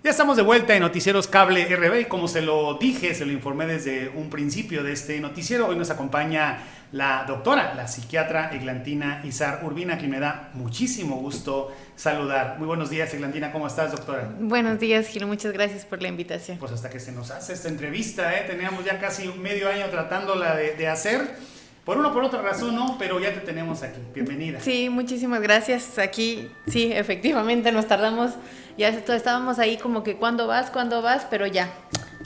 Ya estamos de vuelta en Noticieros Cable RB y como se lo dije, se lo informé desde un principio de este noticiero, hoy nos acompaña la doctora, la psiquiatra Eglantina Izar Urbina, que me da muchísimo gusto saludar. Muy buenos días, Eglantina, ¿cómo estás, doctora? Buenos días, Gil, muchas gracias por la invitación. Pues hasta que se nos hace esta entrevista, teníamos ya casi medio año tratándola de hacer. Por una o por otra razón no, pero ya te tenemos aquí. Bienvenida. Sí, muchísimas gracias. Aquí, sí, efectivamente nos tardamos, ya estábamos ahí como que ¿cuándo vas? Pero ya,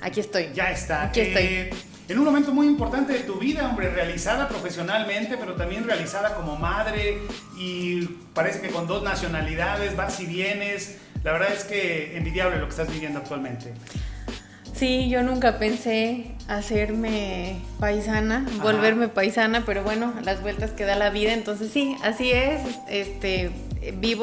aquí estoy. Ya está. Aquí estoy. En un momento muy importante de tu vida, hombre, realizada profesionalmente, pero también realizada como madre y parece que con 2 nacionalidades, vas y vienes. La verdad es que envidiable lo que estás viviendo actualmente. Sí, yo nunca pensé hacerme paisana, volverme paisana, pero bueno, las vueltas que da la vida, entonces sí, así es,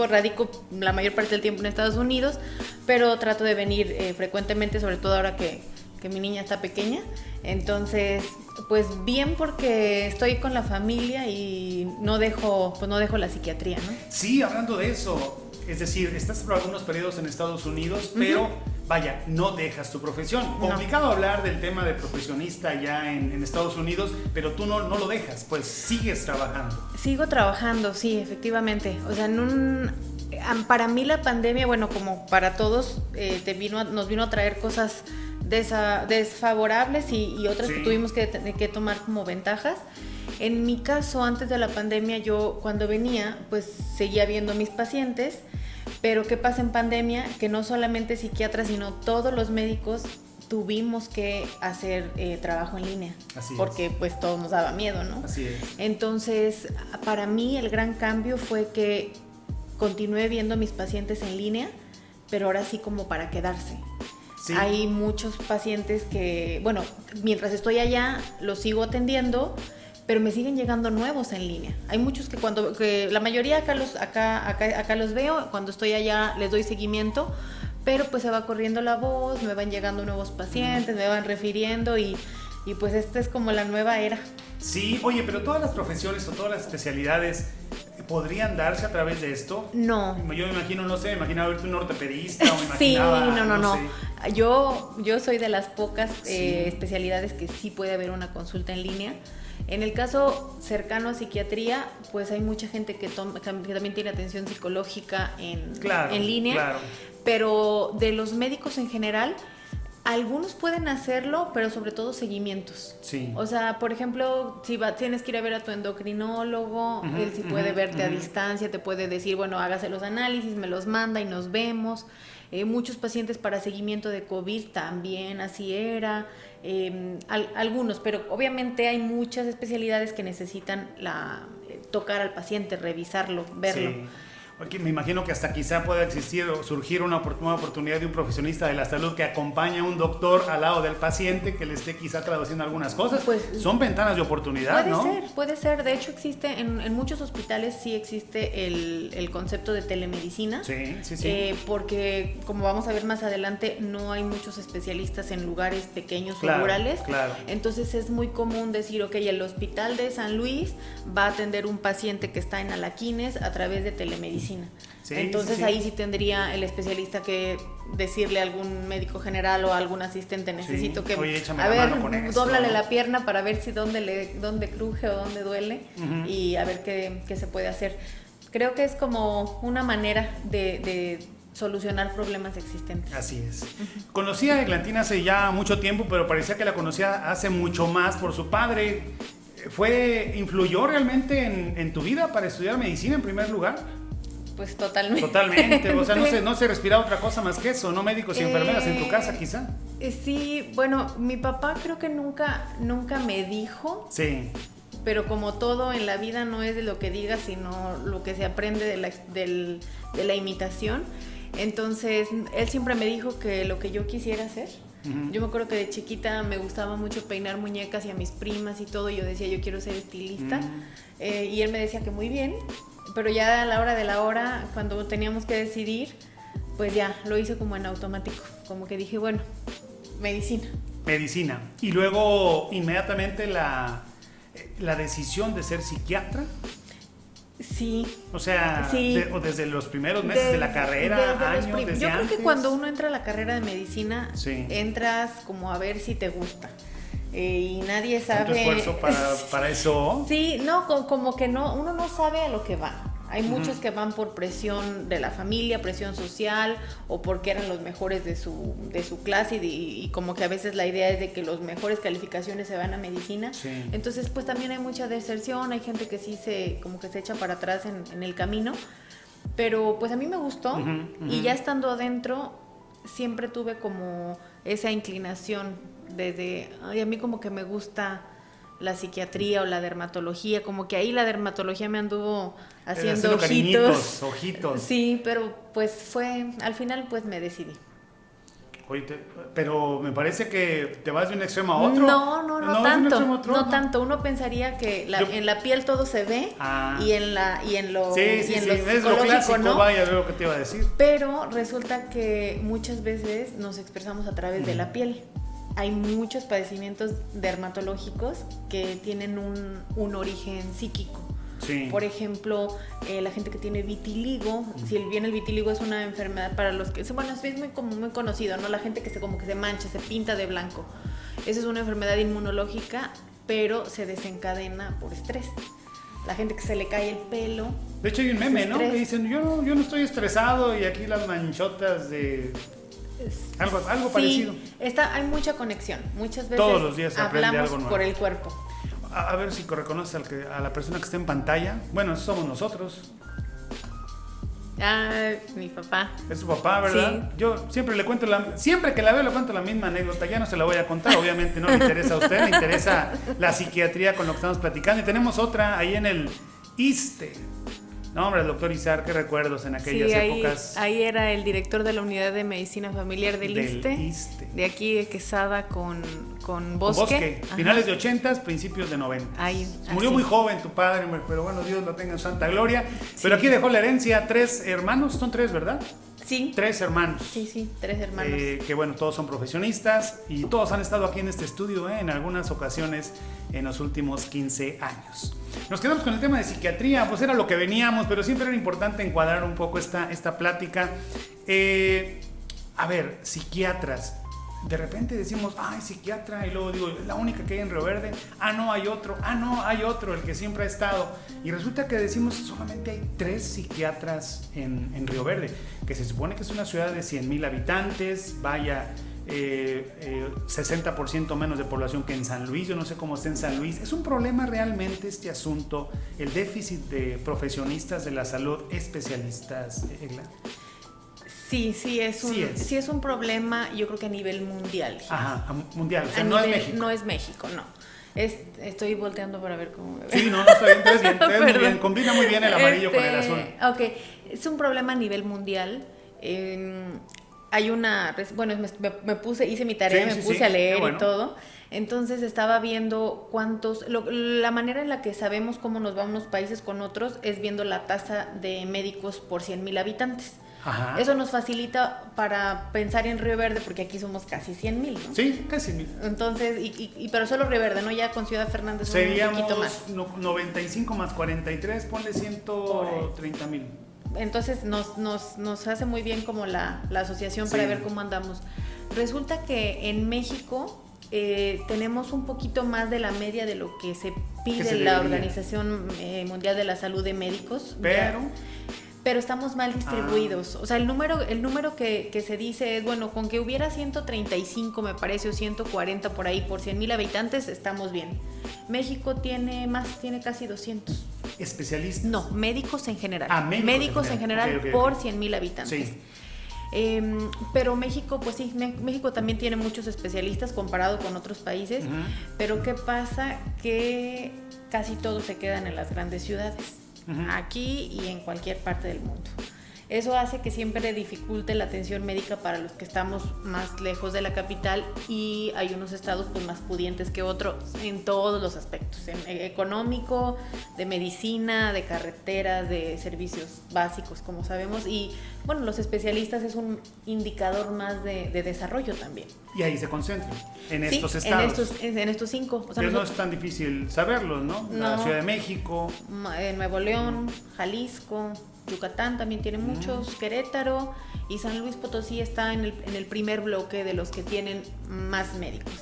radico la mayor parte del tiempo en Estados Unidos, pero trato de venir frecuentemente, sobre todo ahora que mi niña está pequeña, entonces pues bien porque estoy con la familia y no dejo la psiquiatría, ¿no? Sí, hablando de eso, es decir, estás por algunos periodos en Estados Unidos, pero vaya, no dejas tu profesión. No. Complicado hablar del tema de profesionista ya en Estados Unidos, pero tú no lo dejas, pues sigues trabajando. Sigo trabajando, sí, efectivamente. O sea, para mí la pandemia, bueno, como para todos, nos vino a traer cosas desfavorables y otras que tuvimos que tomar como ventajas. En mi caso, antes de la pandemia, yo cuando venía, pues seguía viendo a mis pacientes, pero ¿qué pasa en pandemia? Que no solamente psiquiatras, sino todos los médicos tuvimos que hacer trabajo en línea. Así porque pues todo nos daba miedo, ¿no? Así es. Entonces, para mí el gran cambio fue que continué viendo a mis pacientes en línea, pero ahora sí como para quedarse. Sí. Hay muchos pacientes que, bueno, mientras estoy allá los sigo atendiendo, pero me siguen llegando nuevos en línea. Hay muchos que la mayoría acá los veo, cuando estoy allá les doy seguimiento, pero pues se va corriendo la voz, me van llegando nuevos pacientes, me van refiriendo y pues esta es como la nueva era. Sí, oye, pero todas las profesiones o todas las especialidades ¿podrían darse a través de esto? No. Yo me imaginaba verte un ortopedista o me imaginaba... Sí, no. Sé. Yo soy de las pocas especialidades que sí puede haber una consulta en línea. En el caso cercano a psiquiatría, pues hay mucha gente que también tiene atención psicológica en línea, claro. Pero de los médicos en general, algunos pueden hacerlo, pero sobre todo seguimientos. Sí. O sea, por ejemplo, si tienes que ir a ver a tu endocrinólogo, él sí puede verte a distancia, te puede decir, bueno, hágase los análisis, me los manda y nos vemos. Muchos pacientes para seguimiento de COVID también así era. Algunos, pero obviamente hay muchas especialidades que necesitan tocar al paciente, revisarlo, verlo. Sí. Porque me imagino que hasta quizá pueda existir o surgir una oportunidad de un profesionista de la salud que acompañe a un doctor al lado del paciente que le esté quizá traduciendo algunas cosas. Pues, son ventanas de oportunidad, ¿no? Puede ser. De hecho existe, en muchos hospitales sí existe el concepto de telemedicina. Sí. Porque como vamos a ver más adelante, no hay muchos especialistas en lugares pequeños o rurales. Claro. Entonces es muy común decir, ok, el hospital de San Luis va a atender un paciente que está en Alaquines a través de telemedicina. Entonces ahí sí tendría el especialista que decirle a algún médico general o a algún asistente, necesito que, oye, a ver, dóblale la pierna para ver si dónde cruje o dónde duele y a ver qué se puede hacer. Creo que es como una manera de solucionar problemas existentes. Así es. Conocí a Eglantina hace ya mucho tiempo, pero parecía que la conocía hace mucho más por su padre. ¿Influyó realmente en tu vida para estudiar medicina en primer lugar? Pues totalmente. Totalmente, o sea, no se respira otra cosa más que eso, ¿no? Médicos y enfermeras en tu casa, quizá. Sí, bueno, mi papá creo que nunca me dijo. Sí. Pero como todo en la vida no es de lo que digas, sino lo que se aprende de la imitación. Entonces, él siempre me dijo que lo que yo quisiera hacer. Yo me acuerdo que de chiquita me gustaba mucho peinar muñecas y a mis primas y todo, y yo decía, yo quiero ser estilista. Y él me decía que muy bien. Pero ya a la hora de la hora, cuando teníamos que decidir, pues ya lo hice como en automático. Como que dije, bueno, medicina. Y luego, inmediatamente, la decisión de ser psiquiatra. Sí. O sea, sí. o desde los primeros meses de la carrera, años, desde yo creo antes. que cuando uno entra a la carrera de medicina, sí. entras como a ver si te gusta. Y nadie sabe. ¿Tanto esfuerzo para eso? Sí, no, como que no, uno no sabe a lo que va. Hay muchos que van por presión de la familia, presión social, o porque eran los mejores de su clase y como que a veces la idea es de que los mejores calificaciones se van a medicina. Sí. Entonces pues también hay mucha deserción, hay gente que sí como que se echa para atrás en el camino, pero pues a mí me gustó y ya estando adentro siempre tuve como esa inclinación desde, ay, a mí como que me gusta la psiquiatría o la dermatología, como que ahí la dermatología me anduvo haciendo ojitos. Sí, pero pues al final pues me decidí. Oye, pero me parece que te vas de un extremo a otro. No tanto. Uno pensaría que en la piel todo se ve y en lo psicológico, es lo clásico, ¿no? Vaya, veo lo que te iba a decir. Pero resulta que muchas veces nos expresamos a través de la piel. Hay muchos padecimientos dermatológicos que tienen un origen psíquico. Sí. Por ejemplo, la gente que tiene vitiligo, si bien el vitiligo es una enfermedad para los que, bueno, es muy conocido, ¿no? La gente que como que se mancha, se pinta de blanco. Esa es una enfermedad inmunológica, pero se desencadena por estrés. La gente que se le cae el pelo. De hecho hay un meme, ¿no? Que dicen, yo no estoy estresado y aquí las manchotas de... Algo parecido. Hay mucha conexión. Muchas veces todos los días se aprende hablamos algo nuevo por el cuerpo. A ver si reconoces a la persona que está en pantalla. Bueno, esos somos nosotros. Ah, mi papá. Es su papá, ¿verdad? Sí. Yo siempre siempre que la veo le cuento la misma anécdota. Ya no se la voy a contar, obviamente no le interesa a usted, le interesa la psiquiatría con lo que estamos platicando. Y tenemos otra ahí en el ISSSTE. No, hombre, el doctor Izar, qué recuerdos en aquellas épocas. Ahí era el director de la unidad de medicina familiar del ISSSTE. De aquí de Quesada con Bosque. Finales de 80s, principios de 90s. Ahí, murió muy joven tu padre, pero bueno, Dios lo tenga en santa gloria. Sí. Pero aquí dejó la herencia 3 hermanos, son 3, ¿verdad? Sí. 3 hermanos. Sí, 3 hermanos. Que bueno, todos son profesionistas y todos han estado aquí en este estudio en algunas ocasiones en los últimos 15 años. Nos quedamos con el tema de psiquiatría, pues era lo que veníamos, pero siempre era importante encuadrar un poco esta plática. A ver, psiquiatras. De repente decimos, ay, psiquiatra, y luego digo, es la única que hay en Río Verde. Ah, no, hay otro, el que siempre ha estado. Y resulta que decimos, solamente hay 3 psiquiatras en Río Verde, que se supone que es una ciudad de 100,000 habitantes, 60% menos de población que en San Luis. Yo no sé cómo está en San Luis. ¿Es un problema realmente este asunto, el déficit de profesionistas de la salud, especialistas, Egla? Sí es un problema, yo creo que a nivel mundial. Ajá, mundial, o sea, no es México, no. Estoy volteando para ver cómo me ve. Sí, no, está bien, te ves muy bien, combina muy bien el amarillo con el azul. Ok, es un problema a nivel mundial. Hay me puse, hice mi tarea, me puse a leer y todo. Entonces estaba viendo la manera en la que sabemos cómo nos van unos países con otros es viendo la tasa de médicos por 100,000 habitantes. Ajá. Eso nos facilita para pensar en Río Verde porque aquí somos casi 100,000, ¿no? Sí, casi 1,000. Entonces, pero solo Río Verde, ¿no? Ya con Ciudad Fernández seríamos un poquito más. 95 más 43, ponle 130,000. Entonces nos hace muy bien como la asociación para ver cómo andamos. Resulta que en México tenemos un poquito más de la media de lo que se pide la Organización Mundial de la Salud de Médicos. Pero estamos mal distribuidos. O sea, el número que se dice es, bueno, con que hubiera 135, me parece, o 140 por ahí, por 100,000 habitantes, estamos bien. México tiene casi 200. ¿Especialistas? No, médicos en general. Médicos en general okay. Por 100,000 habitantes. Sí. Pero México, pues sí, México también tiene muchos especialistas comparado con otros países, pero ¿qué pasa? Que casi todos se quedan en las grandes ciudades. Aquí y en cualquier parte del mundo. Eso hace que siempre dificulte la atención médica para los que estamos más lejos de la capital, y hay unos estados pues más pudientes que otros en todos los aspectos, en económico, de medicina, de carreteras, de servicios básicos, como sabemos, y bueno, los especialistas es un indicador más de desarrollo también. Y ahí se concentran, en Sí, estos estados. en estos 5. O sea, Pero no es tan difícil saberlos, ¿no? La No. Ciudad de México. Nuevo León, Jalisco, Yucatán también tiene muchos, Querétaro, y San Luis Potosí está en el primer bloque de los que tienen más médicos.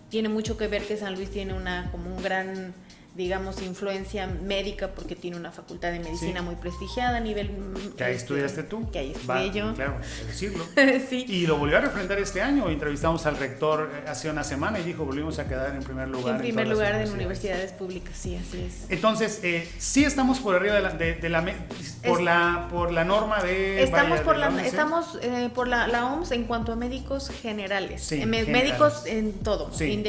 Tiene mucho que ver que San Luis tiene como un gran, digamos, influencia médica, porque tiene una facultad de medicina Sí. muy prestigiada a nivel... Que ahí estudiaste tú. Que ahí estudié yo. Claro, hay que decirlo. Sí. Y lo volvió a refrendar este año. Entrevistamos al rector hace una semana y dijo, volvimos a quedar en primer lugar. En primer lugar en todas las universidades públicas, sí, así es. Entonces, sí estamos por arriba por la norma de... Estamos por de la OMS. estamos por la OMS en cuanto a médicos generales, Sí, médicos generales. en todo, Sí.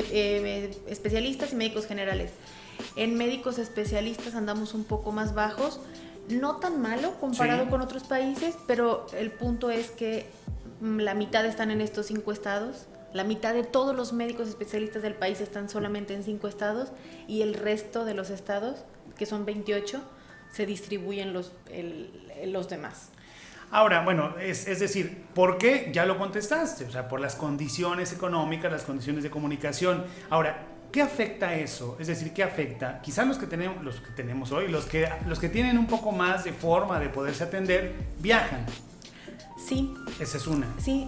especialistas y médicos generales. En médicos especialistas andamos un poco más bajos, no tan malo comparado Sí. con otros países, pero el punto es que la mitad están en estos 5 estados. La mitad de todos los médicos especialistas del país están solamente en 5 estados, y el resto de los estados, que son 28, se distribuyen los demás. Ahora, bueno, es decir, ¿por qué? Ya lo contestaste, o sea, por las condiciones económicas, las condiciones de comunicación. Ahora, ¿qué afecta eso? Es decir, ¿qué afecta? Quizás los que tenemos hoy, los que tienen un poco más de forma de poderse atender, viajan. Sí, Esa es una. sí,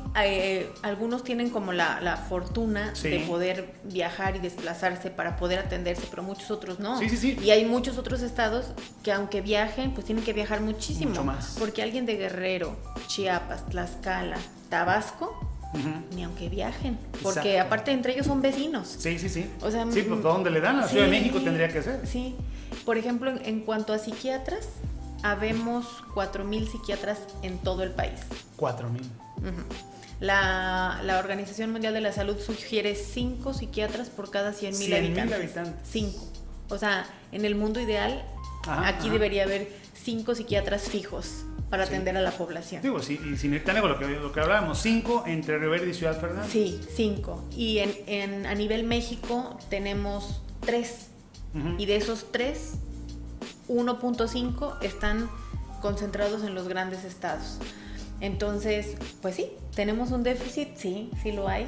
algunos tienen como la fortuna Sí. de poder viajar y desplazarse para poder atenderse, pero muchos otros no. Sí, sí, sí. Y hay muchos otros estados que aunque viajen, pues tienen que viajar muchísimo. Mucho más. Porque alguien de Guerrero, Chiapas, Tlaxcala, Tabasco, Ujú. ni aunque viajen. Porque Exacto. aparte entre ellos son vecinos. Sí, sí, sí. O sea, sí, pues ¿dónde le dan? A la Ciudad de sí, México tendría que ser. Sí. Por ejemplo, en cuanto a psiquiatras, habemos 4,000 psiquiatras en todo el país. 4,000. Ujú. La Organización Mundial de la Salud sugiere 5 psiquiatras por cada 100,000 100,000 habitantes. habitantes. 5. O sea, en el mundo ideal, Ajá, aquí ajá. debería haber 5 psiquiatras fijos para Sí. atender a la población. Digo, sí, y sin ir tan lejos, lo que hablábamos, 5 entre Río Verde y Ciudad Fernández. Sí, 5. Y a nivel México tenemos 3. Ujú. Y de esos 3, 1.5 están concentrados en los grandes estados. Entonces, pues sí, tenemos un déficit, sí lo hay.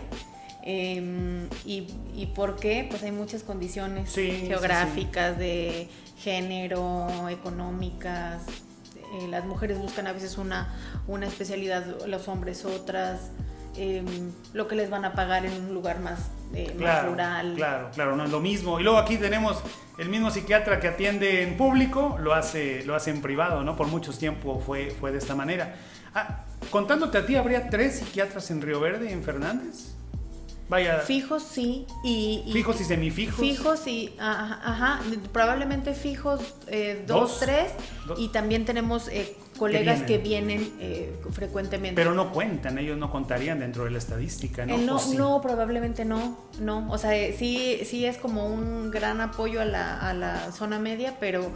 ¿Y por qué? Pues hay muchas condiciones Sí, geográficas, de género, económicas. Las mujeres buscan a veces una especialidad, los hombres otras. Lo que les van a pagar en un lugar más rural. Claro, no es lo mismo. Y luego aquí tenemos el mismo psiquiatra que atiende en público, lo hace en privado, ¿no? Por mucho tiempo fue de esta manera. Contándote a ti, ¿habría 3 psiquiatras en Río Verde y en Fernández? Vaya. Fijos sí, Fijos y semifijos. Fijos y, ajá, probablemente fijos 2, 3, Dos. y también tenemos colegas que vienen frecuentemente. Pero no cuentan, ellos no contarían dentro de la estadística, ¿no? No, ¿O sí? no, probablemente no, o sea, sí es como un gran apoyo a la zona media, pero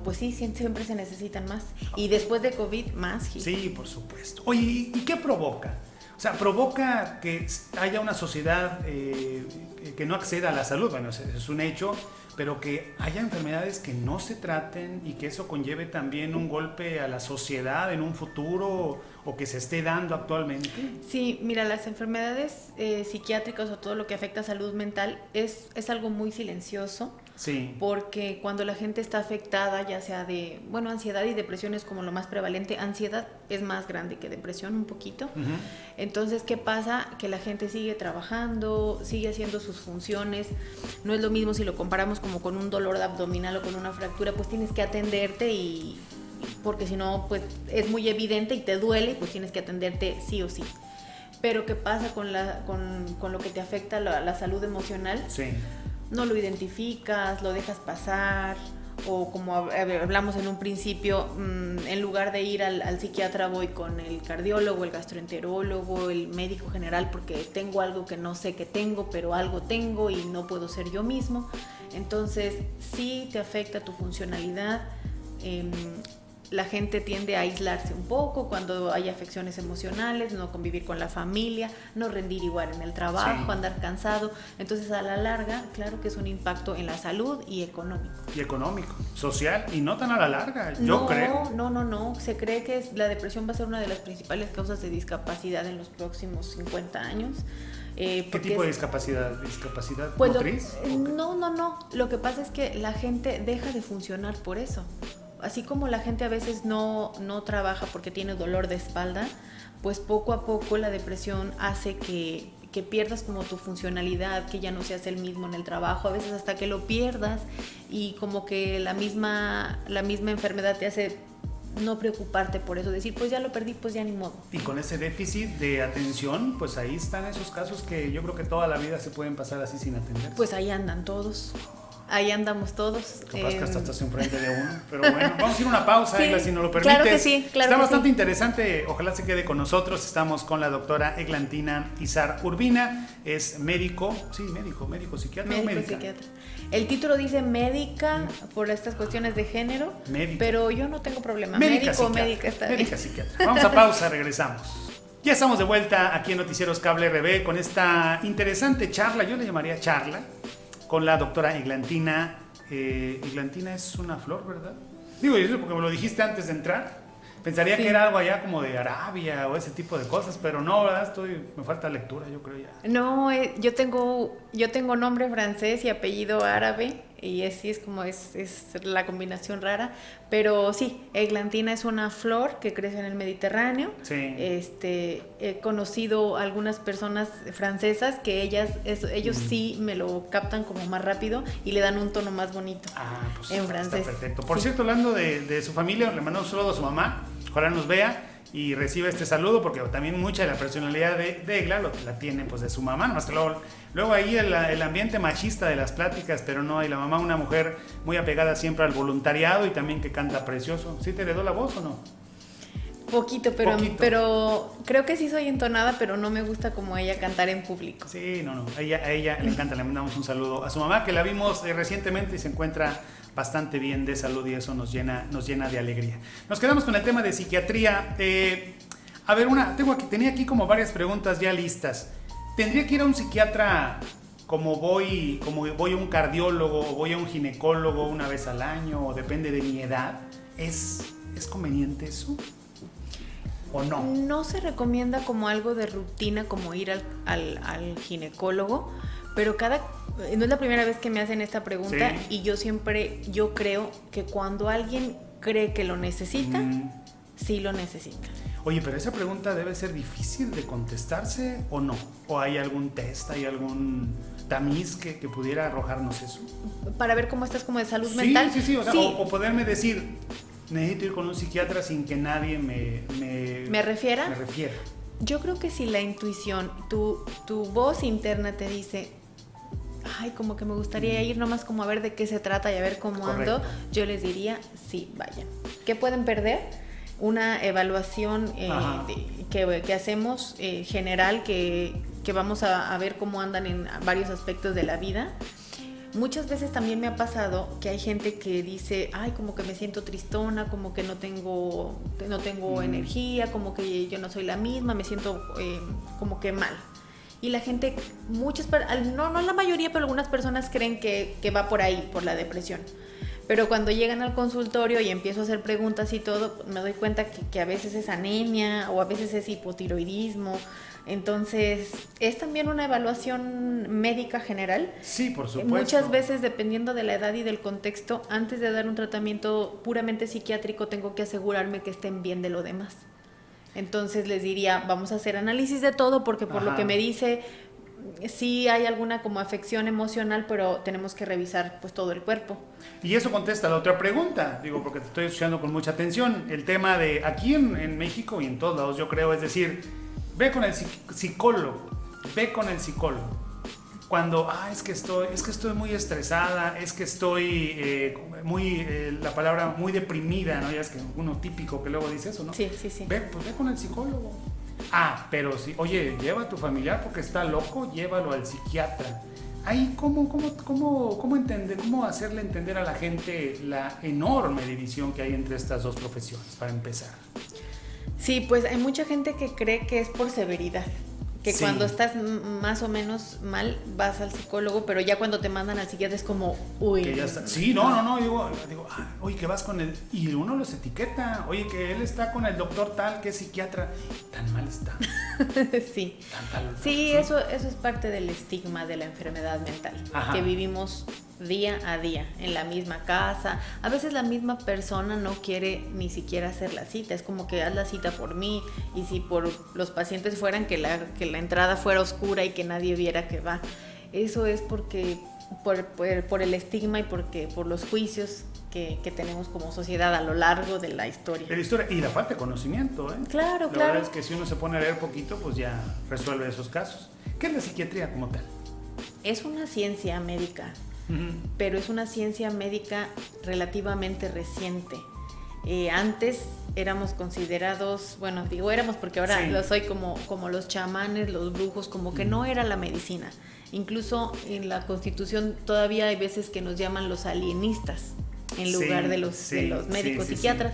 pues sí, siempre se necesitan más, y después de COVID más. Sí, por supuesto. Oye, ¿y qué provoca? O sea, provoca que haya una sociedad que no acceda a la salud, bueno, es un hecho, pero que haya enfermedades que no se traten y que eso conlleve también un golpe a la sociedad en un futuro o que se esté dando actualmente. Sí, mira, las enfermedades psiquiátricas o todo lo que afecta a salud mental es algo muy silencioso. Sí. Porque cuando la gente está afectada, ya sea de, ansiedad y depresión es como lo más prevalente. Ansiedad es más grande que depresión un poquito. Uh-huh. Entonces, ¿qué pasa? Que la gente sigue trabajando, sigue haciendo sus funciones. No es lo mismo si lo comparamos como con un dolor abdominal o con una fractura, pues tienes que atenderte porque si no, pues es muy evidente y te duele, pues tienes que atenderte sí o sí. Pero ¿qué pasa con lo que te afecta la salud emocional? Sí. No lo identificas, lo dejas pasar, o como hablamos en un principio, en lugar de ir al psiquiatra voy con el cardiólogo, el gastroenterólogo, el médico general, porque tengo algo que no sé que tengo, pero algo tengo y no puedo ser yo mismo. Entonces sí te afecta tu funcionalidad. la gente tiende a aislarse un poco cuando hay afecciones emocionales, no convivir con la familia, no rendir igual en el trabajo, andar cansado. Entonces, a la larga, claro que es un impacto en la salud y económico. Y económico, social, y no tan a la larga, yo creo. No. Se cree que la depresión va a ser una de las principales causas de discapacidad en los próximos 50 años. ¿Qué tipo de discapacidad? ¿Discapacidad pues motriz? No. Lo que pasa es que la gente deja de funcionar por eso. Así como la gente a veces no trabaja porque tiene dolor de espalda, pues poco a poco la depresión hace que pierdas como tu funcionalidad, que ya no seas el mismo en el trabajo, a veces hasta que lo pierdas y como que la misma enfermedad te hace no preocuparte por eso, decir pues ya lo perdí, pues ya ni modo. Y con ese déficit de atención, pues ahí están esos casos que yo creo que toda la vida se pueden pasar así sin atender. Pues ahí andan todos. Ahí andamos todos. Capaz que hasta estás enfrente de uno. Pero bueno, vamos a ir a una pausa, Egla, si nos lo permites. Claro que sí, claro. Está bastante interesante, ojalá se quede con nosotros. Estamos con la doctora Eglantina Izar Urbina. Es médico, psiquiatra o médica. Psiquiatra. El título dice médica por estas cuestiones de género, pero yo no tengo problema. Médica está bien. Médica psiquiatra. Vamos a pausa, regresamos. Ya estamos de vuelta aquí en Noticieros Cable RB con esta interesante charla, yo le llamaría charla, con la doctora Eglantina. Eglantina es una flor, ¿verdad? Digo, yo porque me lo dijiste antes de entrar. Pensaría que era algo allá como de Arabia o ese tipo de cosas, pero no, ¿verdad? Me falta lectura, yo creo ya. No, yo tengo nombre francés y apellido árabe, y así es como es la combinación rara, pero sí, Eglantina es una flor que crece en el Mediterráneo. Sí. He conocido algunas personas francesas que ellos sí me lo captan como más rápido y le dan un tono más bonito Pues en francés. Está perfecto. Por cierto, hablando de su familia, le mandamos un saludo a su mamá, ojalá nos vea y reciba este saludo, porque también mucha de la personalidad de Egla la tiene pues de su mamá, nomás que luego ahí el ambiente machista de las pláticas, pero no, y la mamá una mujer muy apegada siempre al voluntariado y también que canta precioso. ¿Sí te heredó la voz o no? Poquito, pero creo que sí soy entonada, pero no me gusta como ella cantar en público. Sí, no, a ella le encanta, le mandamos un saludo a su mamá, que la vimos recientemente y se encuentra bastante bien de salud y eso nos llena de alegría. Nos quedamos con el tema de psiquiatría. A ver, tenía aquí como varias preguntas ya listas. ¿Tendría que ir a un psiquiatra como voy a un cardiólogo o voy a un ginecólogo una vez al año, o depende de mi edad? ¿Es conveniente eso o no? No se recomienda como algo de rutina como ir al ginecólogo, pero no es la primera vez que me hacen esta pregunta, y yo creo que cuando alguien cree que lo necesita, sí lo necesita. Oye, pero esa pregunta debe ser difícil de contestarse o no, o hay algún test, hay algún tamiz que pudiera arrojarnos eso. Para ver cómo estás como de salud mental. Sí, o poderme decir, necesito ir con un psiquiatra sin que nadie me refiera. refiera. Yo creo que si la intuición, tu voz interna te dice, ay, como que me gustaría ir nomás como a ver de qué se trata y a ver cómo ando, yo les diría, sí, vayan. ¿Qué pueden perder? Una evaluación que hacemos general, que vamos a ver cómo andan en varios aspectos de la vida. Muchas veces también me ha pasado que hay gente que dice, ay, como que me siento tristona, como que no tengo energía, como que yo no soy la misma, me siento como que mal. Y la gente, no la mayoría, pero algunas personas creen que va por ahí, por la depresión. Pero cuando llegan al consultorio y empiezo a hacer preguntas y todo, me doy cuenta que a veces es anemia o a veces es hipotiroidismo. Entonces, es también una evaluación médica general. Sí, por supuesto. Muchas veces, dependiendo de la edad y del contexto, antes de dar un tratamiento puramente psiquiátrico, tengo que asegurarme que estén bien de lo demás. Entonces les diría, vamos a hacer análisis de todo, porque por lo que me dice, sí hay alguna como afección emocional, pero tenemos que revisar pues todo el cuerpo. Y eso contesta la otra pregunta, digo, porque te estoy escuchando con mucha atención. El tema de aquí en México y en todos lados, yo creo, es decir, ve con el psicólogo. Cuando, es que estoy muy estresada, es que estoy la palabra muy deprimida, ¿no? Ya es que uno típico que luego dice eso, ¿no? Sí. Ve con el psicólogo. Pero sí, oye, lleva a tu familiar porque está loco, llévalo al psiquiatra. ahí cómo entender, cómo hacerle entender a la gente la enorme división que hay entre estas dos profesiones, para empezar. Sí, pues hay mucha gente que cree que es por severidad, que sí, cuando estás más o menos mal vas al psicólogo, pero ya cuando te mandan al psiquiatra es como, uy. Que ya está. Sí, no, digo, oye, que vas con el... Y uno los etiqueta, oye, que él está con el doctor tal, que es psiquiatra. Tan mal está. Sí. Tan, sí, eso es parte del estigma de la enfermedad mental, ajá, que vivimos día a día en la misma casa. A veces la misma persona no quiere ni siquiera hacer la cita, es como que haz la cita por mí, y si por los pacientes fueran que la entrada fuera oscura y que nadie viera que va. Eso es porque por el estigma y por los juicios que tenemos como sociedad a lo largo de la historia. De la historia y la falta de conocimiento, ¿eh? Claro, la verdad es que si uno se pone a leer poquito, pues ya resuelve esos casos. ¿Qué es la psiquiatría como tal? Es una ciencia médica, pero es una ciencia médica relativamente reciente. Antes éramos considerados, bueno, digo éramos porque ahora sí, lo soy como los chamanes, los brujos, como que no era la medicina. Incluso en la Constitución todavía hay veces que nos llaman los alienistas en lugar de los médicos psiquiatras.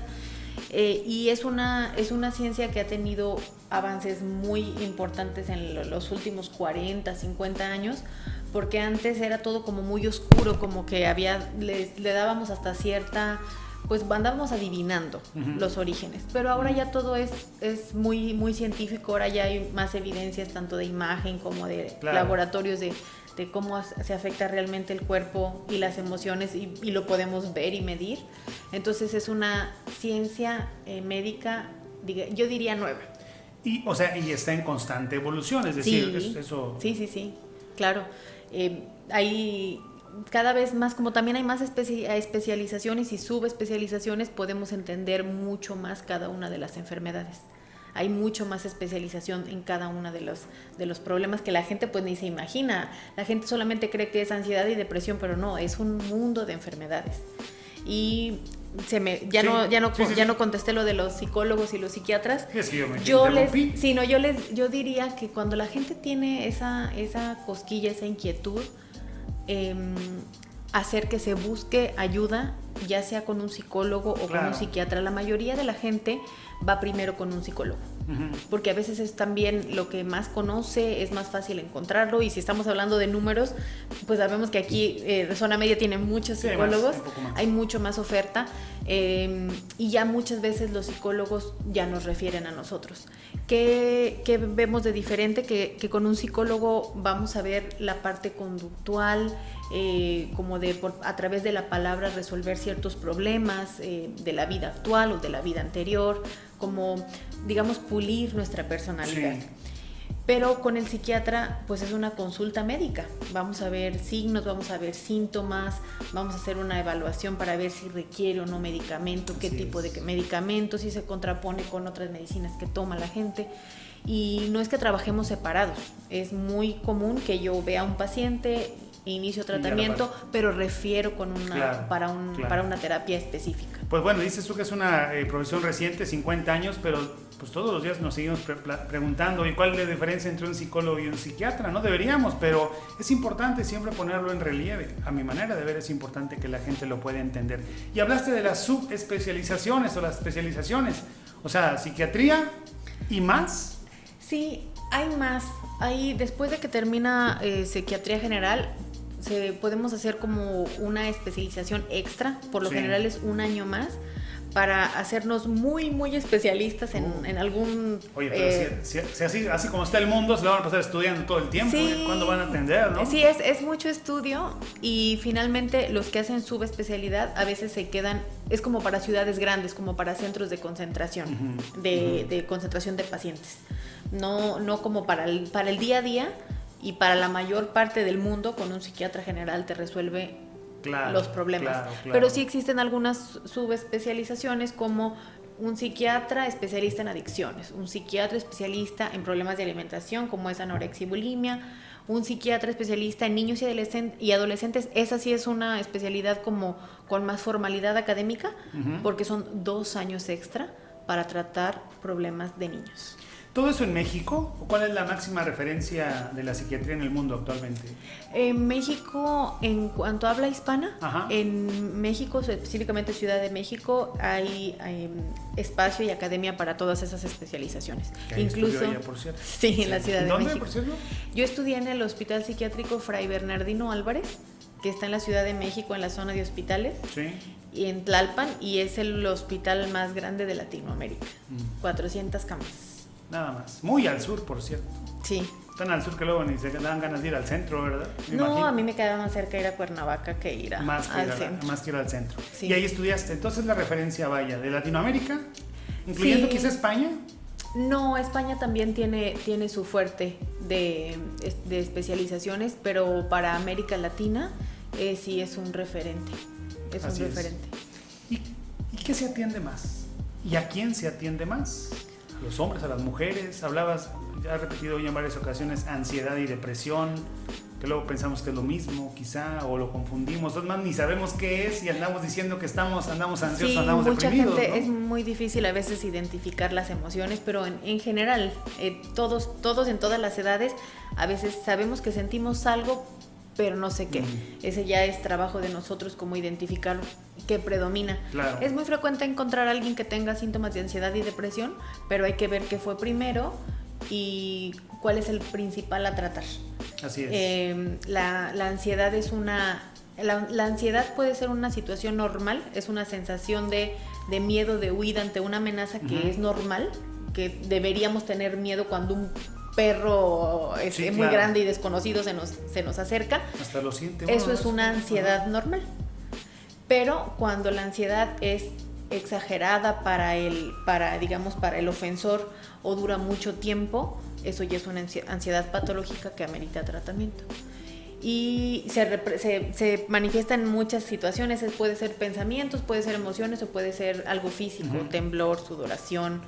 Y es una ciencia que ha tenido avances muy importantes en los últimos 40, 50 años, porque antes era todo como muy oscuro, como que le dábamos hasta cierta, pues andábamos adivinando los orígenes, pero ahora ya todo es muy, muy científico. Ahora ya hay más evidencias tanto de imagen como de laboratorios de cómo se afecta realmente el cuerpo y las emociones, y lo podemos ver y medir. Entonces es una ciencia médica, yo diría nueva. Y está en constante evolución, es decir, sí, eso... Sí, claro. Hay cada vez más, como también hay más especializaciones y subespecializaciones, podemos entender mucho más cada una de las enfermedades. Hay mucho más especialización en cada uno de los problemas que la gente pues ni se imagina. La gente solamente cree que es ansiedad y depresión, pero no, es un mundo de enfermedades. Y ya no contesté lo de los psicólogos y los psiquiatras. Es que yo diría que cuando la gente tiene esa cosquilla, esa inquietud, hacer que se busque ayuda, ya sea con un psicólogo o con un psiquiatra. La mayoría de la gente va primero con un psicólogo, porque a veces es también lo que más conoce, es más fácil encontrarlo, y si estamos hablando de números, pues sabemos que aquí Zona Media tiene muchos psicólogos, hay mucho más oferta, y ya muchas veces los psicólogos ya nos refieren a nosotros. ¿Qué vemos de diferente? Que con un psicólogo vamos a ver la parte conductual, como a través de la palabra resolver ciertos problemas de la vida actual o de la vida anterior, como digamos pulir nuestra personalidad. Sí. Pero con el psiquiatra pues es una consulta médica, vamos a ver signos, vamos a ver síntomas, vamos a hacer una evaluación para ver si requiere o no medicamento, qué tipo de medicamento, si se contrapone con otras medicinas que toma la gente. Y no es que trabajemos separados, es muy común que yo vea a un paciente, inicio tratamiento, pero refiero para una terapia específica. Pues bueno, dices tú que es una profesión reciente, 50 años, pero pues todos los días nos seguimos preguntando, ¿y cuál es la diferencia entre un psicólogo y un psiquiatra? No deberíamos, pero es importante siempre ponerlo en relieve. A mi manera de ver, es importante que la gente lo pueda entender. Y hablaste de las subespecializaciones o las especializaciones, o sea, psiquiatría y más. Sí, hay más. Después de que termina psiquiatría general, podemos hacer como una especialización extra, por lo general es un año más, para hacernos muy, muy especialistas en algún... Oye, pero si así como está el mundo, se lo van a pasar estudiando todo el tiempo. Sí, ¿cuándo van a atender, no? Sí, es mucho estudio, y finalmente los que hacen subespecialidad a veces se quedan, es como para ciudades grandes, como para centros de concentración, de concentración de pacientes. No como para el día a día, y para la mayor parte del mundo con un psiquiatra general te resuelve los problemas. Claro. Pero sí existen algunas subespecializaciones, como un psiquiatra especialista en adicciones, un psiquiatra especialista en problemas de alimentación como es anorexia y bulimia, un psiquiatra especialista en niños y adolescentes. Esa sí es una especialidad como con más formalidad académica, porque son 2 años extra para tratar problemas de niños. ¿Todo eso en México? ¿Cuál es la máxima referencia de la psiquiatría en el mundo actualmente? En México, en cuanto a habla hispana, Ajá. en México, específicamente Ciudad de México, hay espacio y academia para todas esas especializaciones. Que ahí Incluso, estudió ella, por cierto. sí, en la Ciudad de ¿Dónde, México. por cierto? Yo estudié en el Hospital Psiquiátrico Fray Bernardino Álvarez, que está en la Ciudad de México, en la zona de hospitales, Sí. y en Tlalpan, y es el hospital más grande de Latinoamérica. 400 camas. Nada más. Muy al sur, por cierto. Sí. Tan al sur que luego ni se dan ganas de ir al centro, ¿verdad? Me No, imagino. a mí me quedaba más cerca ir a Cuernavaca que ir Más que, al centro. más que ir al centro. Sí. Y ahí estudiaste. Entonces la referencia, vaya, de Latinoamérica, incluyendo Sí. quizá España. No, España también tiene su fuerte de especializaciones, pero para América Latina sí es un referente. Es Así un es. referente. ¿Y qué se atiende más? ¿Y a quién se atiende más? ¿A los hombres, a las mujeres? Hablabas, ya has repetido hoy en varias ocasiones, ansiedad y depresión, que luego pensamos que es lo mismo, quizá, o lo confundimos. Es más, ni sabemos qué es y andamos diciendo que andamos ansiosos, Sí, andamos mucha deprimidos, gente, ¿no? es muy difícil a veces identificar las emociones, pero en general, todos en todas las edades, a veces sabemos que sentimos algo, pero no sé qué. Ese ya es trabajo de nosotros, como identificar qué predomina. Claro. Es muy frecuente encontrar a alguien que tenga síntomas de ansiedad y depresión, pero hay que ver qué fue primero y cuál es el principal a tratar. Así es. La ansiedad es la ansiedad puede ser una situación normal, es una sensación de miedo, de huida ante una amenaza que es normal, que deberíamos tener miedo cuando un perro Sí, muy claro. grande y desconocido se nos acerca. Hasta lo siente uno, Eso ¿no? es una ansiedad normal. Pero cuando la ansiedad es exagerada para el ofensor o dura mucho tiempo, eso ya es una ansiedad patológica que amerita tratamiento. Y se manifiesta en muchas situaciones. Puede ser pensamientos, puede ser emociones o puede ser algo físico, temblor, sudoración,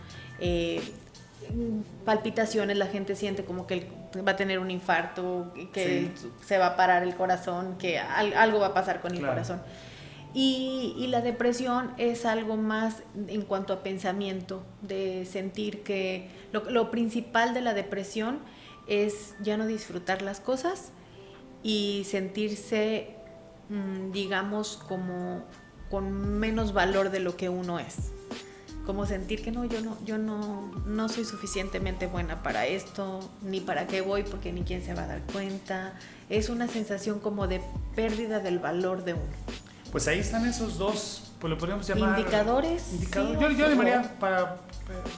palpitaciones. La gente siente como que va a tener un infarto, que se va a parar el corazón, que algo va a pasar con el corazón. Y la depresión es algo más en cuanto a pensamiento, de sentir que lo principal de la depresión es ya no disfrutar las cosas y sentirse, digamos, como con menos valor de lo que uno es. Como sentir que yo no soy suficientemente buena para esto, ni para qué voy, porque ni quién se va a dar cuenta. Es una sensación como de pérdida del valor de uno. Pues ahí están esos dos, pues lo podríamos llamar... Indicadores. Sí, yo llamaría, para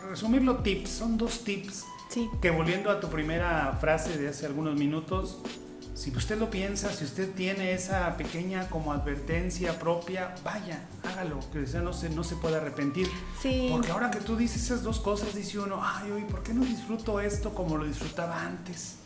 resumirlo, tips. Son dos tips. Sí. Que volviendo a tu primera frase de hace algunos minutos, si usted lo piensa, si usted tiene esa pequeña como advertencia propia, vaya, hágalo, que no se puede arrepentir. Sí. Porque ahora que tú dices esas dos cosas, dice uno, ay, oye, ¿por qué no disfruto esto como lo disfrutaba antes?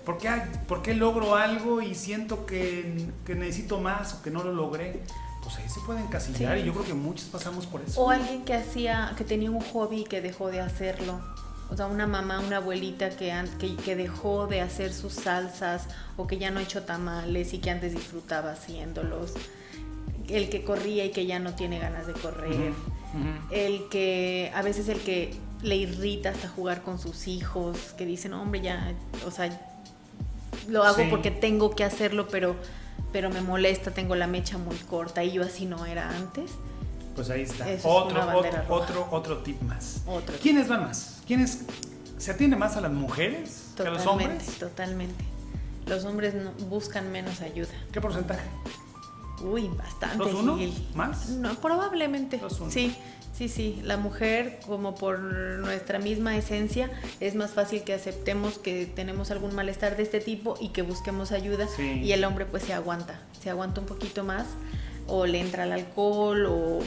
¿Por qué logro algo y siento que necesito más o que no lo logré? Pues ahí se puede encasillar, y yo creo que muchos pasamos por eso. O alguien que tenía un hobby y que dejó de hacerlo. O sea, una mamá, una abuelita que dejó de hacer sus salsas, o que ya no ha hecho tamales y que antes disfrutaba haciéndolos. El que corría y que ya no tiene ganas de correr. A veces el que le irrita hasta jugar con sus hijos, que dicen, hombre, ya, o sea, lo hago porque tengo que hacerlo, pero me molesta, tengo la mecha muy corta y yo así no era antes. Pues ahí está. Eso Otro tip más. Otro ¿Quiénes van más? ¿Se atiende más a las mujeres que a los hombres? Totalmente. Los hombres buscan menos ayuda. ¿Qué porcentaje? Uy, bastante. ¿2-1? ¿Más? No, probablemente. 2-1. Sí. La mujer, como por nuestra misma esencia, es más fácil que aceptemos que tenemos algún malestar de este tipo y que busquemos ayuda. Sí. Y el hombre pues se aguanta un poquito más, o le entra el alcohol o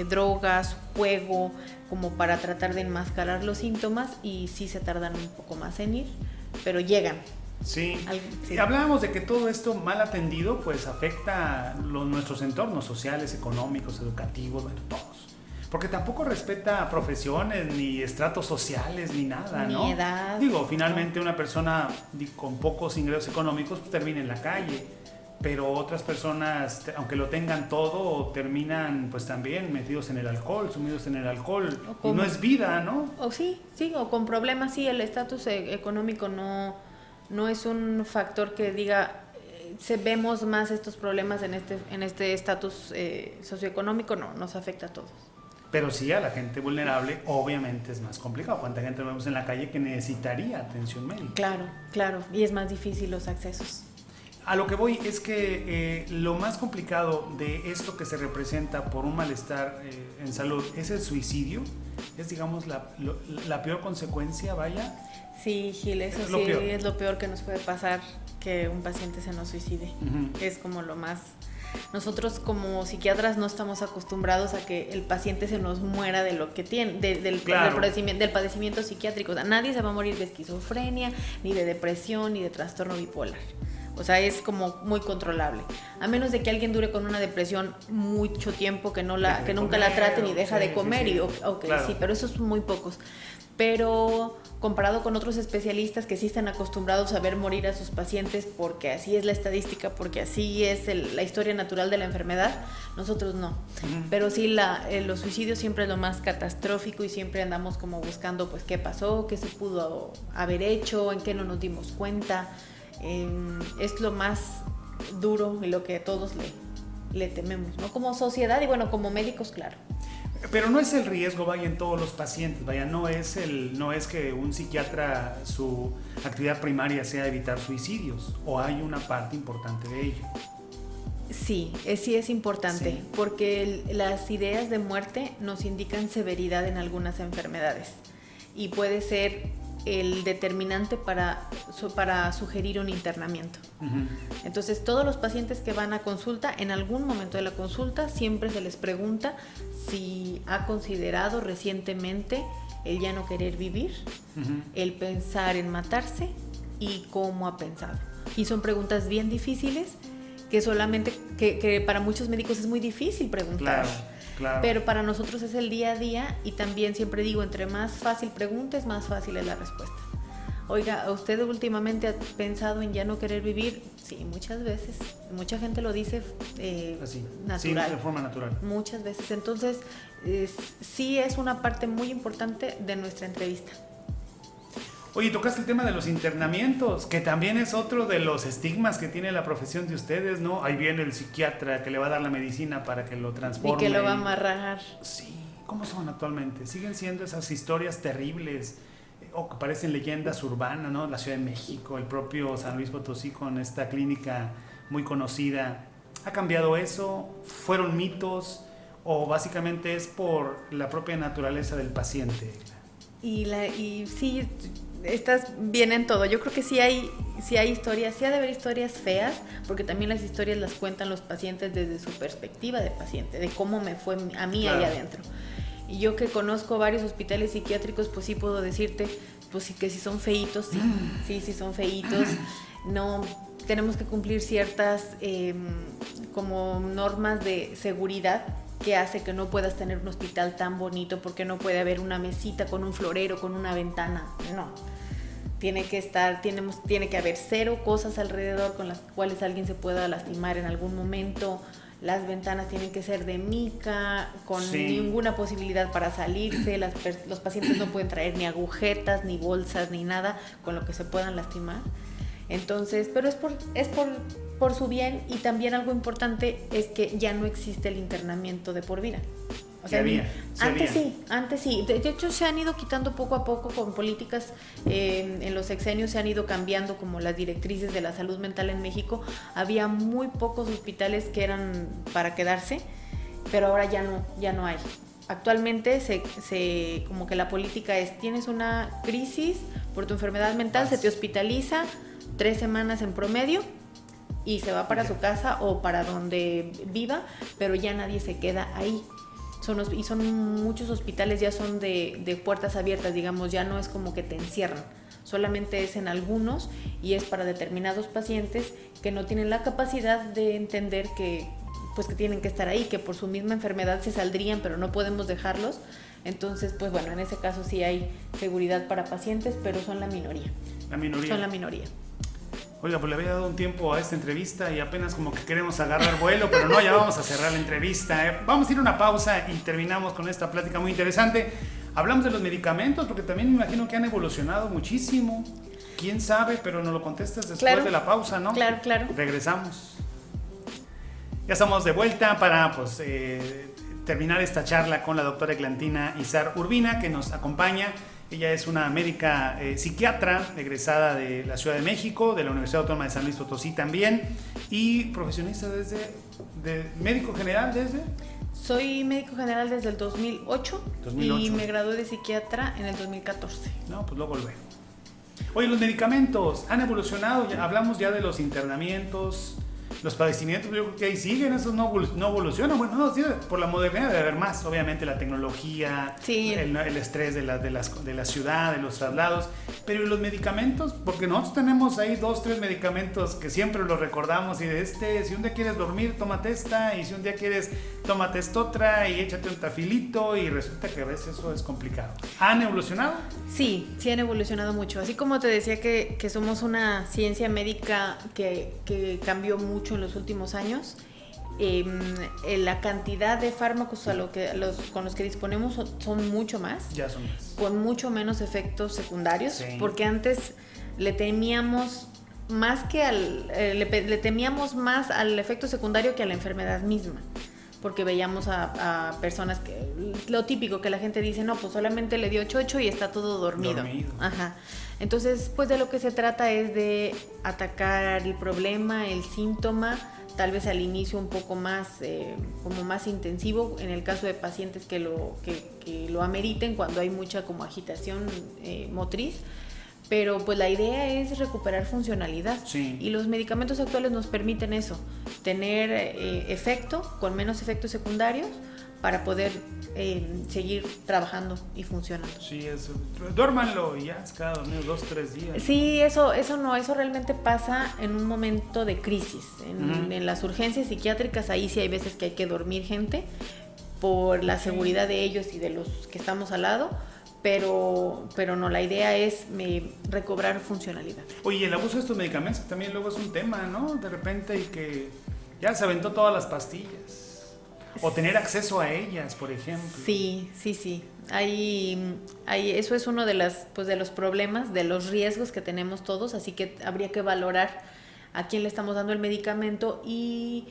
drogas, juego, como para tratar de enmascarar los síntomas, y sí se tardan un poco más en ir, pero llegan. Sí. Hablábamos de que todo esto mal atendido pues afecta nuestros entornos sociales, económicos, educativos, bueno, todos. Porque tampoco respeta profesiones, ni estratos sociales, ni nada, ¿no? Ni edad. Digo, finalmente una persona con pocos ingresos económicos pues termina en la calle. pero otras personas, aunque lo tengan todo, terminan pues también metidos en el alcohol, sumidos en el alcohol, y no es vida, ¿no? O sí, o con problemas, sí, el estatus económico no es un factor que diga, vemos más estos problemas en este estatus socioeconómico, no, nos afecta a todos. Pero sí, a la gente vulnerable obviamente es más complicado. ¿Cuánta gente vemos en la calle que necesitaría atención médica? Claro, y es más difícil los accesos. A lo que voy es que lo más complicado de esto que se representa por un malestar en salud es el suicidio. Es, digamos, la peor consecuencia, vaya. Sí, Gil, eso sí es lo peor que nos puede pasar, que un paciente se nos suicide. Es como lo más... Nosotros como psiquiatras no estamos acostumbrados a que el paciente se nos muera de lo que tiene, del padecimiento psiquiátrico. O sea, nadie se va a morir de esquizofrenia, ni de depresión, ni de trastorno bipolar. O sea, es como muy controlable. A menos de que alguien dure con una depresión mucho tiempo, que nunca la traten y deja de comer. Sí. Claro. Sí, pero esos son muy pocos. Pero comparado con otros especialistas que sí están acostumbrados a ver morir a sus pacientes porque así es la estadística, porque así es la historia natural de la enfermedad, nosotros no. Pero sí, los suicidios siempre es lo más catastrófico y siempre andamos como buscando pues qué pasó, qué se pudo haber hecho, en qué no nos dimos cuenta. Es lo más duro y lo que todos le tememos, ¿no? Como sociedad y bueno, como médicos, claro. Pero no es el riesgo, vaya, en todos los pacientes, vaya, no es que un psiquiatra su actividad primaria sea evitar suicidios, o hay una parte importante de ello. Sí es importante, sí. Porque las ideas de muerte nos indican severidad en algunas enfermedades y puede ser el determinante para sugerir un internamiento. Entonces, todos los pacientes que van a consulta, en algún momento de la consulta, siempre se les pregunta si ha considerado recientemente el ya no querer vivir, el pensar en matarse y cómo ha pensado. Y son preguntas bien difíciles que para muchos médicos es muy difícil preguntar. Claro. Pero para nosotros es el día a día y también siempre digo, entre más fácil preguntes, más fácil es la respuesta. Oiga, ¿usted últimamente ha pensado en ya no querer vivir? Sí, muchas veces. Mucha gente lo dice natural. Sí, de forma natural. Muchas veces. Entonces, sí es una parte muy importante de nuestra entrevista. Oye, tocaste el tema de los internamientos, que también es otro de los estigmas que tiene la profesión de ustedes, ¿no? Ahí viene el psiquiatra que le va a dar la medicina para que lo transforme. Y que lo va a amarrar. Sí, ¿cómo son actualmente? Siguen siendo esas historias terribles, o que parecen leyendas urbanas, ¿no? La Ciudad de México, el propio San Luis Potosí con esta clínica muy conocida. ¿Ha cambiado eso? ¿Fueron mitos? ¿O básicamente es por la propia naturaleza del paciente? Y sí... Estás bien en todo. Yo creo que sí hay historias, sí ha de haber historias feas, porque también las historias las cuentan los pacientes desde su perspectiva de paciente, de cómo me fue a mí allá adentro. Y yo que conozco varios hospitales psiquiátricos, pues sí puedo decirte, pues sí que si son feitos, sí son feitos. No, tenemos que cumplir ciertas como normas de seguridad que hace que no puedas tener un hospital tan bonito, porque no puede haber una mesita con un florero, con una ventana, no. Tiene que haber 0 cosas alrededor con las cuales alguien se pueda lastimar en algún momento. Las ventanas tienen que ser de mica, con ninguna posibilidad para salirse. Los pacientes no pueden traer ni agujetas, ni bolsas, ni nada con lo que se puedan lastimar. Entonces, pero es por su bien, y también algo importante es que ya no existe el internamiento de por vida. O sea, antes sí. De hecho, se han ido quitando poco a poco con políticas. En los sexenios se han ido cambiando como las directrices de la salud mental en México. Había muy pocos hospitales que eran para quedarse, pero ahora ya no hay. Actualmente como que la política es: tienes una crisis por tu enfermedad mental, se te hospitaliza 3 semanas en promedio y se va para su casa o para donde viva, pero ya nadie se queda ahí. Son muchos hospitales, ya son de puertas abiertas, digamos, ya no es como que te encierran, solamente es en algunos y es para determinados pacientes que no tienen la capacidad de entender que tienen que estar ahí, que por su misma enfermedad se saldrían, pero no podemos dejarlos. Entonces, pues bueno, en ese caso sí hay seguridad para pacientes, pero son la minoría. La minoría. Son la minoría. Oiga, pues le había dado un tiempo a esta entrevista y apenas como que queremos agarrar vuelo, pero no, ya vamos a cerrar la entrevista. Vamos a ir a una pausa y terminamos con esta plática muy interesante. Hablamos de los medicamentos, porque también me imagino que han evolucionado muchísimo. ¿Quién sabe? Pero nos lo contestas después de la pausa, ¿no? Claro, claro. Regresamos. Ya estamos de vuelta para terminar esta charla con la doctora Eglantina Izar Urbina, que nos acompaña. Ella es una médica psiquiatra egresada de la Ciudad de México, de la Universidad Autónoma de San Luis Potosí también, y profesionista médico general desde... Soy médico general desde el 2008 y me gradué de psiquiatra en el 2014. No, pues luego. Oye, los medicamentos han evolucionado, hablamos ya de los internamientos, los padecimientos, yo creo que ahí siguen, esos no evolucionan. Bueno, no, sí, por la modernidad debe haber más, obviamente la tecnología, sí, el estrés de la ciudad, de los traslados, pero ¿y los medicamentos? Porque nosotros tenemos ahí 2, 3 medicamentos que siempre los recordamos y si un día quieres dormir, tómate esta, y si un día quieres, tómate esta otra y échate un tafilito, y resulta que a veces eso es complicado. ¿Han evolucionado? Sí han evolucionado mucho. Así como te decía que somos una ciencia médica que cambió mucho en los últimos años, la cantidad de fármacos con los que disponemos son mucho más. Ya son más. Con mucho menos efectos secundarios, sí. Porque antes le temíamos más al efecto secundario que a la enfermedad misma. Porque veíamos a personas que, lo típico que la gente dice, no, pues solamente le dio chocho y está todo dormido. Ajá. Entonces, pues de lo que se trata es de atacar el problema, el síntoma, tal vez al inicio un poco más, como más intensivo, en el caso de pacientes que lo ameriten, cuando hay mucha como agitación motriz. Pero pues la idea es recuperar funcionalidad, sí. Y los medicamentos actuales nos permiten eso, tener efecto con menos efectos secundarios para poder seguir trabajando y funcionando. Sí, eso. Duérmanlo y ya, cada 2, 3 días. Sí, eso realmente pasa en un momento de crisis. En las urgencias psiquiátricas, ahí sí hay veces que hay que dormir gente por la seguridad de ellos y de los que estamos al lado. Pero no, la idea es recobrar funcionalidad. Oye, el abuso de estos medicamentos también luego es un tema, ¿no? De repente, y que ya se aventó todas las pastillas. O tener acceso a ellas, por ejemplo. Sí. Eso es uno de los problemas, de los riesgos que tenemos todos, así que habría que valorar a quién le estamos dando el medicamento y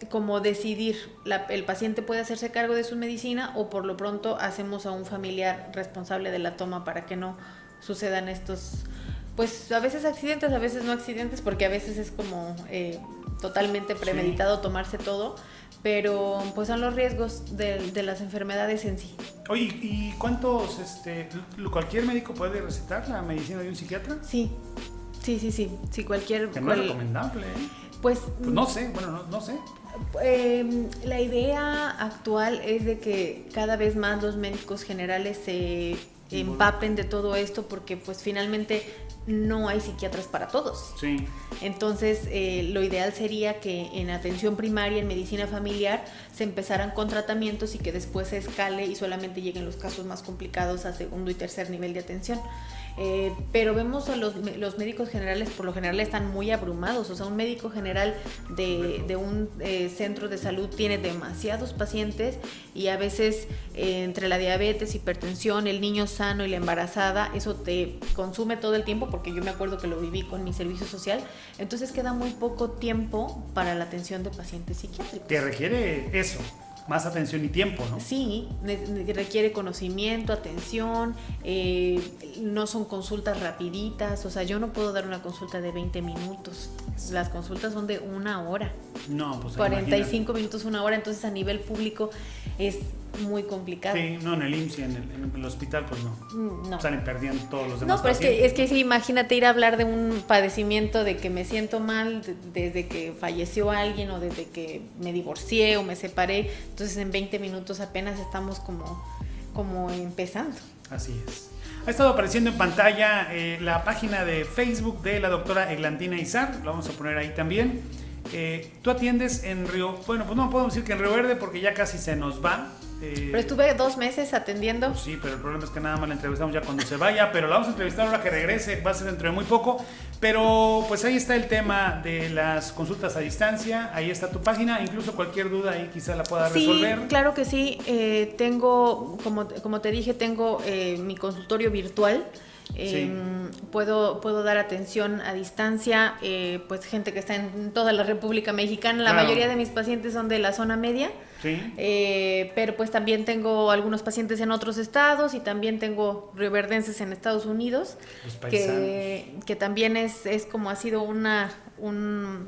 como decidir, el paciente puede hacerse cargo de su medicina o por lo pronto hacemos a un familiar responsable de la toma para que no sucedan estos, pues a veces accidentes, a veces no accidentes, porque a veces es como totalmente premeditado, sí, tomarse todo, pero pues son los riesgos de las enfermedades en sí. Oye, ¿y cuántos, cualquier médico puede recetar la medicina de un psiquiatra? Sí, cualquier... Que no es recomendable, ¿eh? Pues no sé, no sé. La idea actual es de que cada vez más los médicos generales se empapen de todo esto porque pues finalmente no hay psiquiatras para todos. Sí. Entonces lo ideal sería que en atención primaria, en medicina familiar, se empezaran con tratamientos y que después se escale y solamente lleguen los casos más complicados a segundo y tercer nivel de atención. Pero vemos a los médicos generales, por lo general están muy abrumados. O sea, un médico general de un centro de salud tiene demasiados pacientes y a veces entre la diabetes, hipertensión, el niño sano y la embarazada, eso te consume todo el tiempo, porque yo me acuerdo que lo viví con mi servicio social. Entonces queda muy poco tiempo para la atención de pacientes psiquiátricos. Que requiere eso, más atención y tiempo, ¿no? Sí, requiere conocimiento, atención, no son consultas rapiditas, o sea, yo no puedo dar una consulta de 20 minutos, las consultas son de 1 hora. No, pues 45 imagínate. Minutos, 1 hora, entonces a nivel público es muy complicado. Sí, no, en el IMSS y en el hospital, pues no. Salen perdiendo todos los demás. No, pero es que sí, imagínate ir a hablar de un padecimiento de que me siento mal desde que falleció alguien o desde que me divorcié o me separé, entonces en 20 minutos apenas estamos como empezando. Así es. Ha estado apareciendo en pantalla la página de Facebook de la doctora Eglantina Izar, lo vamos a poner ahí también. Tú atiendes en pues no podemos decir que en Río Verde porque ya casi se nos va. Pero estuve 2 meses atendiendo. Pues sí, pero el problema es que nada más la entrevistamos ya cuando se vaya, pero la vamos a entrevistar ahora que regrese, va a ser dentro de muy poco. Pero pues ahí está el tema de las consultas a distancia, ahí está tu página, incluso cualquier duda ahí quizá la pueda resolver. Sí, claro que sí. Tengo, como te dije, tengo mi consultorio virtual. Sí. Puedo dar atención a distancia, pues gente que está en toda la República Mexicana. La Claro. mayoría de mis pacientes son de la zona media. Sí. Pero pues también tengo algunos pacientes en otros estados y también tengo rioverdenses en Estados Unidos, Los paisanos. que también es como ha sido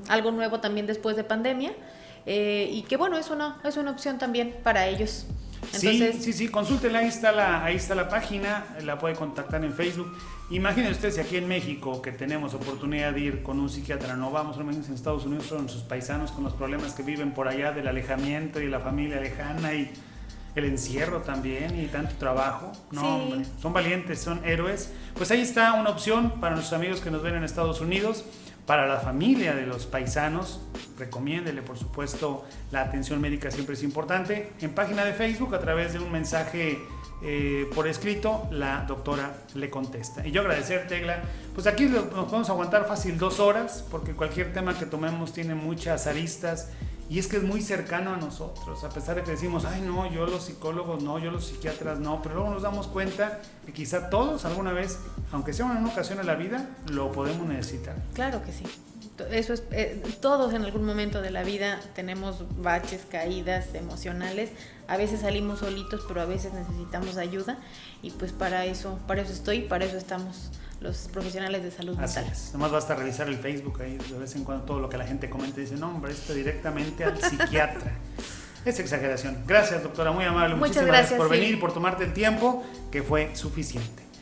algo nuevo también después de pandemia, y que bueno, es una opción también para ellos. Entonces, Sí, consúltela, ahí está la página, la puede contactar en Facebook. Imaginen ustedes si aquí en México, que tenemos oportunidad de ir con un psiquiatra, no vamos, imagínense en Estados Unidos son sus paisanos con los problemas que viven por allá del alejamiento y la familia lejana y el encierro también y tanto trabajo. No, sí. hombre, son valientes, son héroes. Pues ahí está una opción para nuestros amigos que nos ven en Estados Unidos. Para la familia de los paisanos, recomiéndele, por supuesto, la atención médica siempre es importante. En página de Facebook, a través de un mensaje por escrito, la doctora le contesta. Y yo agradecer, Tegla, pues aquí nos podemos aguantar fácil 2 horas, porque cualquier tema que tomemos tiene muchas aristas, y es que es muy cercano a nosotros, a pesar de que decimos, ay no, yo los psicólogos no, yo los psiquiatras no, pero luego nos damos cuenta que quizá todos alguna vez, aunque sea en una ocasión en la vida, lo podemos necesitar. claro que sí. Eso es, todos en algún momento de la vida tenemos baches, caídas emocionales. A veces salimos solitos, pero a veces necesitamos ayuda, y pues para eso estoy, para eso estamos los profesionales de salud Así mental. es. Nomás basta revisar el Facebook ahí de vez en cuando, todo lo que la gente comenta y dice, no hombre, esto directamente al psiquiatra. Es exageración. Gracias, doctora, muy amable. Muchas Muchísimas gracias por sí. venir y por tomarte el tiempo, que fue suficiente.